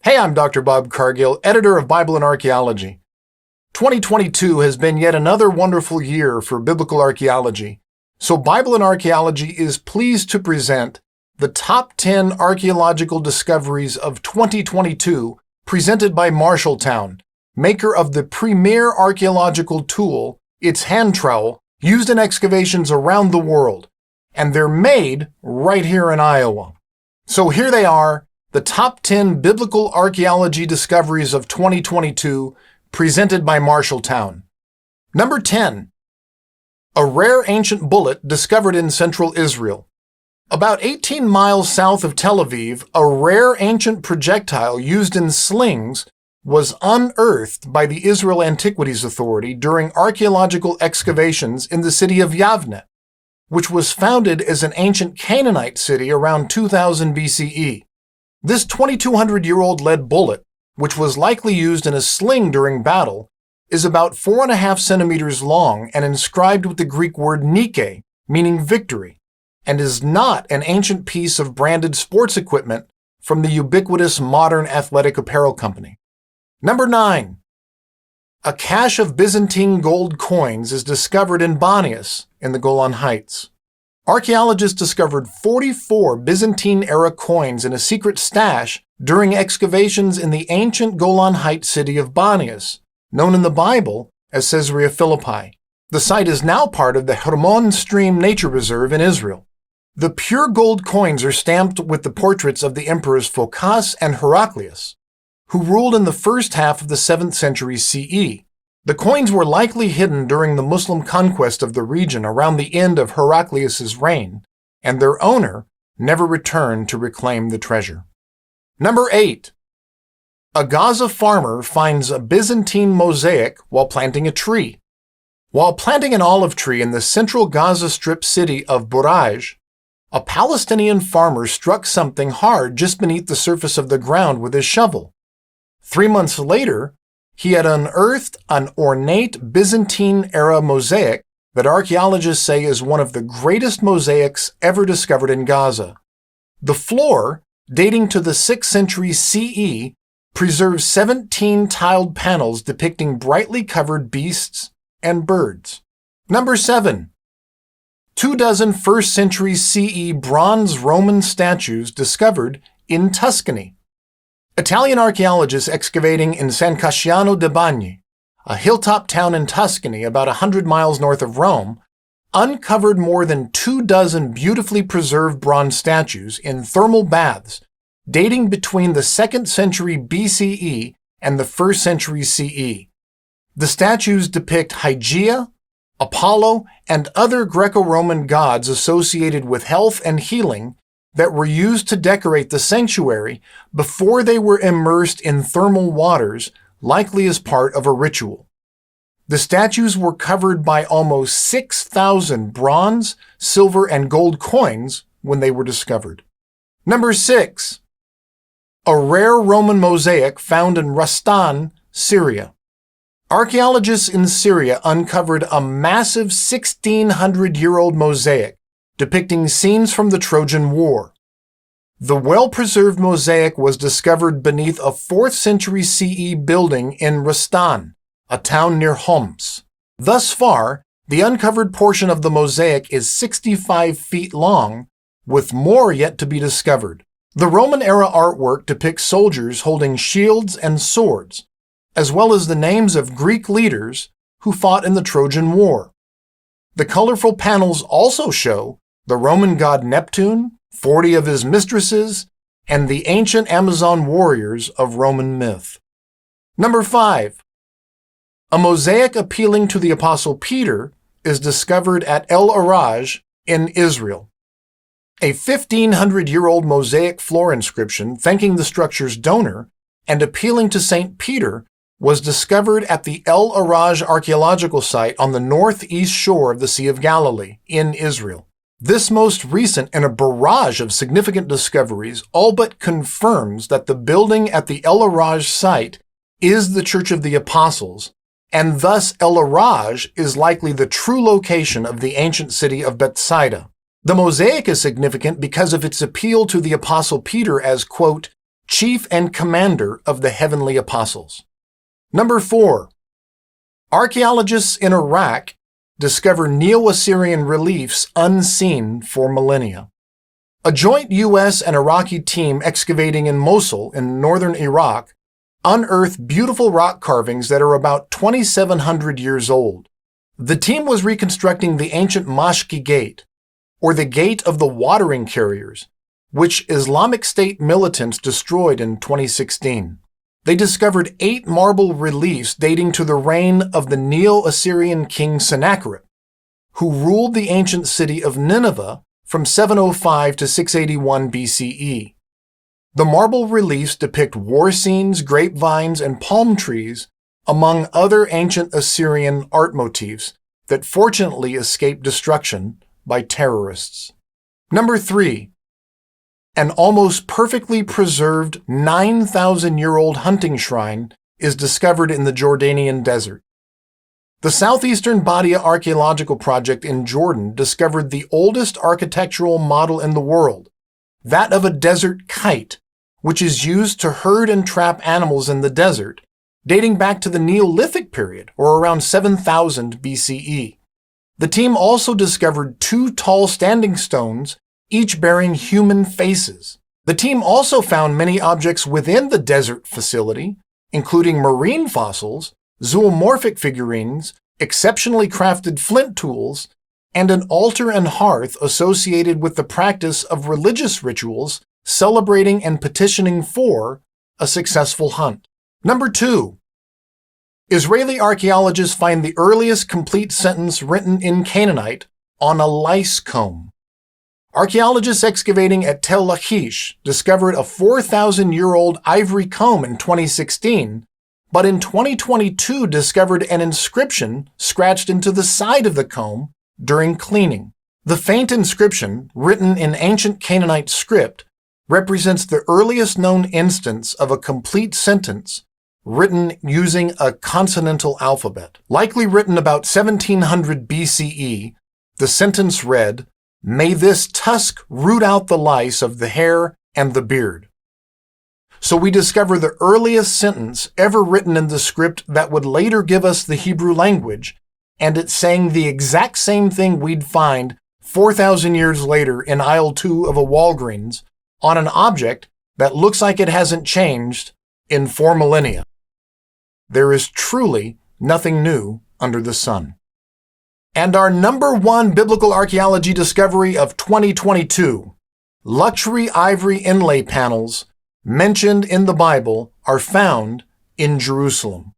Hey, I'm Dr. Bob Cargill, editor of Bible Archaeology. 2022 has been yet another wonderful year for biblical archaeology, so Bible Archaeology is pleased to present the top 10 archaeological discoveries of 2022 presented by Marshalltown, maker of the premier archaeological tool, its hand trowel, used in excavations around the world, and they're made right here in Iowa. So here they are, the top 10 biblical archaeology discoveries of 2022, presented by Marshalltown. Number 10. A rare ancient bullet discovered in central Israel. About 18 miles south of Tel Aviv, a rare ancient projectile used in slings was unearthed by the Israel Antiquities Authority during archaeological excavations in the city of Yavne, which was founded as an ancient Canaanite city around 2000 BCE. This 2,200-year-old lead bullet, which was likely used in a sling during battle, is about 4.5 centimeters long and inscribed with the Greek word Nike, meaning victory, and is not an ancient piece of branded sports equipment from the ubiquitous modern athletic apparel company. Number 9. A cache of Byzantine gold coins is discovered in Banias in the Golan Heights. Archaeologists discovered 44 Byzantine-era coins in a secret stash during excavations in the ancient Golan Heights city of Banias, known in the Bible as Caesarea Philippi. The site is now part of the Hermon Stream Nature Reserve in Israel. The pure gold coins are stamped with the portraits of the emperors Phocas and Heraclius, who ruled in the first half of the 7th century CE. The coins were likely hidden during the Muslim conquest of the region around the end of Heraclius's reign, and their owner never returned to reclaim the treasure. Number 8. A Gaza farmer finds a Byzantine mosaic while planting a tree. While planting an olive tree in the central Gaza Strip city of Buraj, a Palestinian farmer struck something hard just beneath the surface of the ground with his shovel. 3 months later, he had unearthed an ornate Byzantine-era mosaic that archaeologists say is one of the greatest mosaics ever discovered in Gaza. The floor, dating to the 6th century CE, preserves 17 tiled panels depicting brightly covered beasts and birds. Number 7. 24 1st century CE bronze Roman statues discovered in Tuscany. Italian archaeologists excavating in San Casciano de Bagni, a hilltop town in Tuscany about 100 miles north of Rome, uncovered more than 24 beautifully preserved bronze statues in thermal baths dating between the 2nd century BCE and the 1st century CE. The statues depict Hygeia, Apollo, and other Greco-Roman gods associated with health and healing that were used to decorate the sanctuary before they were immersed in thermal waters, likely as part of a ritual. The statues were covered by almost 6,000 bronze, silver, and gold coins when they were discovered. Number 6. A rare Roman mosaic found in Rastan, Syria. Archaeologists in Syria uncovered a massive 1,600-year-old mosaic depicting scenes from the Trojan War. The well-preserved mosaic was discovered beneath a 4th century CE building in Rastan, a town near Homs. Thus far, the uncovered portion of the mosaic is 65 feet long, with more yet to be discovered. The Roman-era artwork depicts soldiers holding shields and swords, as well as the names of Greek leaders who fought in the Trojan War. The colorful panels also show the Roman god Neptune, 40 of his mistresses, and the ancient Amazon warriors of Roman myth. Number 5. A mosaic appealing to the Apostle Peter is discovered at El Araj in Israel. A 1,500-year-old mosaic floor inscription thanking the structure's donor and appealing to St. Peter was discovered at the El Araj archaeological site on the northeast shore of the Sea of Galilee in Israel. This most recent in a barrage of significant discoveries all but confirms that the building at the El Araj site is the Church of the Apostles, and thus El Araj is likely the true location of the ancient city of Bethsaida. The mosaic is significant because of its appeal to the Apostle Peter as, quote, chief and commander of the heavenly apostles. Number 4. Archaeologists in Iraq discover Neo-Assyrian reliefs unseen for millennia. A joint U.S. and Iraqi team excavating in Mosul in northern Iraq unearthed beautiful rock carvings that are about 2,700 years old. The team was reconstructing the ancient Mashki Gate, or the Gate of the Watering Carriers, which Islamic State militants destroyed in 2016. They discovered 8 marble reliefs dating to the reign of the Neo-Assyrian king Sennacherib, who ruled the ancient city of Nineveh from 705 to 681 BCE. The marble reliefs depict war scenes, grapevines, and palm trees, among other ancient Assyrian art motifs that fortunately escaped destruction by terrorists. Number 3. An almost perfectly preserved 9,000-year-old hunting shrine is discovered in the Jordanian desert. The Southeastern Bible Archaeological Project in Jordan discovered the oldest architectural model in the world, that of a desert kite, which is used to herd and trap animals in the desert, dating back to the Neolithic period, or around 7,000 BCE. The team also discovered 2 tall standing stones, each bearing human faces. The team also found many objects within the desert facility, including marine fossils, zoomorphic figurines, exceptionally crafted flint tools, and an altar and hearth associated with the practice of religious rituals celebrating and petitioning for a successful hunt. Number 2. Israeli archaeologists find the earliest complete sentence written in Canaanite on a lice comb. Archaeologists excavating at Tel Lachish discovered a 4,000-year-old ivory comb in 2016, but in 2022 discovered an inscription scratched into the side of the comb during cleaning. The faint inscription, written in ancient Canaanite script, represents the earliest known instance of a complete sentence written using a consonantal alphabet. Likely written about 1700 BCE, the sentence read, "May this tusk root out the lice of the hair and the beard." So we discover the earliest sentence ever written in the script that would later give us the Hebrew language, and it's saying the exact same thing we'd find 4,000 years later in aisle 2 of a Walgreens on an object that looks like it hasn't changed in 4 millennia. There is truly nothing new under the sun. And our number 1 biblical archaeology discovery of 2022, luxury ivory inlay panels mentioned in the Bible are found in Jerusalem.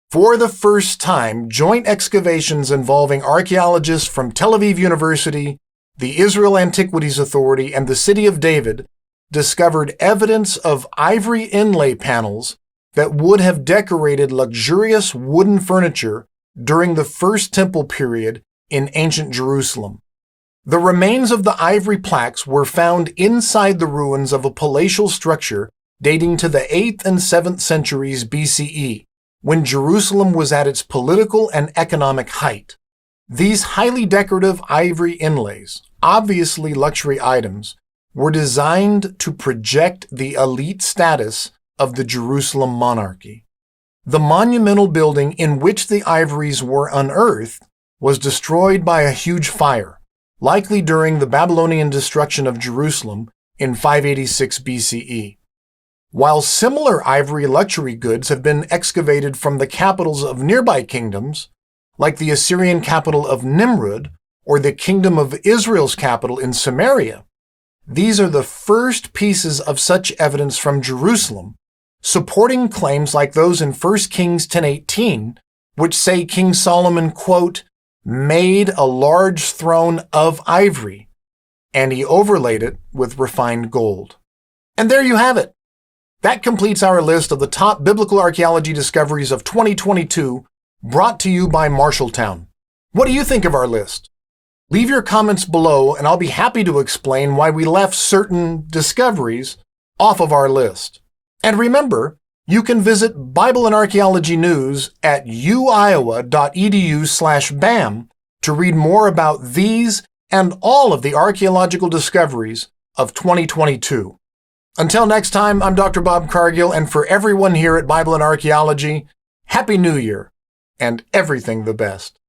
For the first time, joint excavations involving archaeologists from Tel Aviv University, the Israel Antiquities Authority, and the City of David discovered evidence of ivory inlay panels that would have decorated luxurious wooden furniture during the First Temple period in ancient Jerusalem. The remains of the ivory plaques were found inside the ruins of a palatial structure dating to the 8th and 7th centuries BCE, when Jerusalem was at its political and economic height. These highly decorative ivory inlays, obviously luxury items, were designed to project the elite status of the Jerusalem monarchy. The monumental building in which the ivories were unearthed was destroyed by a huge fire, likely during the Babylonian destruction of Jerusalem in 586 BCE. While similar ivory luxury goods have been excavated from the capitals of nearby kingdoms, like the Assyrian capital of Nimrud or the kingdom of Israel's capital in Samaria, these are the first pieces of such evidence from Jerusalem, supporting claims like those in 1 Kings 10:18, which say King Solomon, quote, made a large throne of ivory, and he overlaid it with refined gold. And there you have it. That completes our list of the top biblical archaeology discoveries of 2022, brought to you by Marshalltown. What do you think of our list? Leave your comments below, and I'll be happy to explain why we left certain discoveries off of our list. And remember, you can visit Bible and Archaeology News at uiowa.edu/BAM to read more about these and all of the archaeological discoveries of 2022. Until next time, I'm Dr. Bob Cargill, and for everyone here at Bible and Archaeology, Happy New Year and everything the best.